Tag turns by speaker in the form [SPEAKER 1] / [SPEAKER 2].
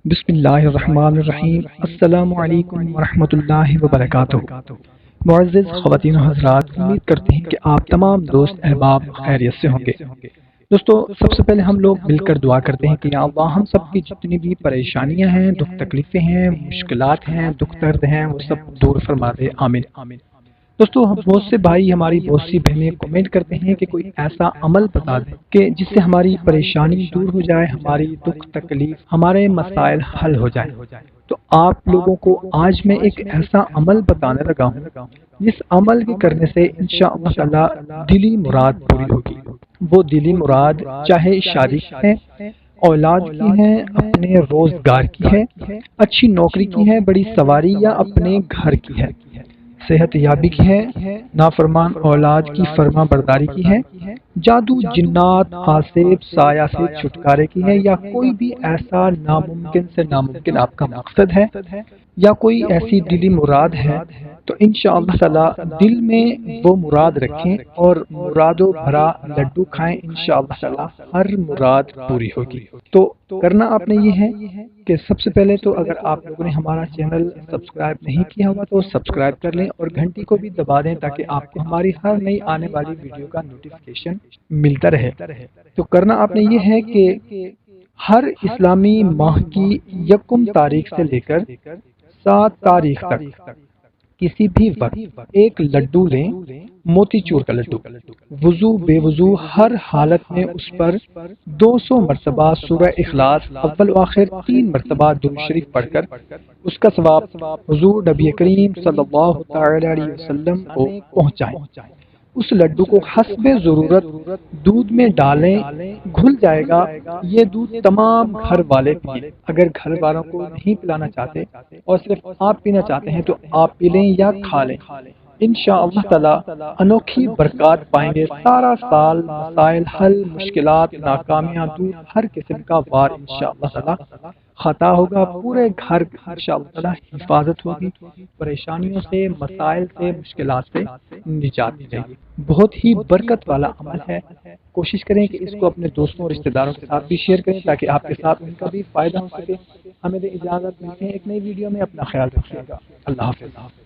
[SPEAKER 1] بسم اللہ الرحمن الرحیم۔ السلام علیکم ورحمۃ اللہ وبرکاتہ۔ معزز خواتین و حضرات، امید کرتے ہیں کہ آپ تمام دوست احباب خیریت سے ہوں گے۔ دوستو، سب سے پہلے ہم لوگ مل کر دعا کرتے ہیں کہ یا اللہ ہم سب کی جتنی بھی پریشانیاں ہیں، دکھ تکلیفیں ہیں، مشکلات ہیں، دکھ درد ہیں، وہ سب دور فرما دے، آمین۔ دوستو، ہم بہت سے بھائی، ہماری بہت سی بہنیں کمنٹ کرتے ہیں کہ کوئی ایسا عمل بتا دیں کہ جس سے ہماری پریشانی دور ہو جائے، ہماری دکھ تکلیف، ہمارے مسائل حل ہو جائے۔ تو آپ لوگوں کو آج میں ایک ایسا عمل بتانے لگا ہوں جس عمل کے کرنے سے انشاءاللہ تعالی دلی مراد پوری ہوگی۔ وہ دلی مراد چاہے شادی کی ہے، اولاد کی ہے، اپنے روزگار کی ہے، اچھی نوکری کی ہے، بڑی سواری یا اپنے گھر کی ہے، صحت یابی کی ہے، نافرمان اولاد کی فرما برداری کی ہے، جادو جنات آسیب سایہ سے چھٹکارے کی ہے، یا کوئی بھی ایسا ناممکن سے ناممکن آپ کا مقصد ہے، یا کوئی ایسی دلی مراد ہے، تو انشاءاللہ تعالی دل میں وہ مراد رکھیں اور مرادوں بھرا لڈو کھائیں، انشاءاللہ تعالی ہر مراد پوری ہوگی۔ تو کرنا آپ نے یہ ہے کہ سب سے پہلے تو اگر آپ لوگوں نے ہمارا چینل سبسکرائب نہیں کیا ہوا تو سبسکرائب کر لیں اور گھنٹی کو بھی دبا دیں تاکہ آپ کو ہماری ہر نئی آنے والی ویڈیو کا نوٹیفیکیشن ملتا رہے۔ تو کرنا آپ نے یہ ہے کہ ہر اسلامی ماہ کی یکم تاریخ سے لے کر 7 تاریخ تک کسی بھی وقت ایک لڈو لیں، موتی چور کا لڈو، وضو بے وضو ہر حالت میں اس پر 200 مرتبہ سورہ اخلاص اول و آخر 3 مرتبہ درود شریف پڑھ کر اس کا ثواب حضور نبی کریم صلی اللہ تعالی علیہ وسلم کو پہنچائیں۔ اس لڈو کو حسب ضرورت دودھ میں ڈالیں، گھل جائے گا، یہ دودھ تمام گھر والے پئیں۔ اگر گھر والوں کو نہیں پلانا چاہتے اور صرف آپ پینا چاہتے ہیں تو آپ پی لیں یا کھا لیں، انشاءاللہ تعالی انوکھی برکات پائیں گے۔ سارا سال مسائل حل، مشکلات، ناکامیاں دور، ہر قسم کا وار انشاءاللہ تعالی خطا ہوگا، پورے گھر انشاءاللہ تعالی حفاظت ہوگی، پریشانیوں سے، مسائل سے، مشکلات سے نجات ملے گی۔ بہت ہی برکت والا عمل ہے، کوشش کریں کہ اس کو اپنے دوستوں اور رشتہ داروں کے ساتھ بھی شیئر کریں تاکہ آپ کے ساتھ ان کا بھی فائدہ ہو سکے۔ ہمیں اجازت ملتے ہیں ایک نئی ویڈیو میں، اپنا خیال رکھیے گا، اللہ حافظ۔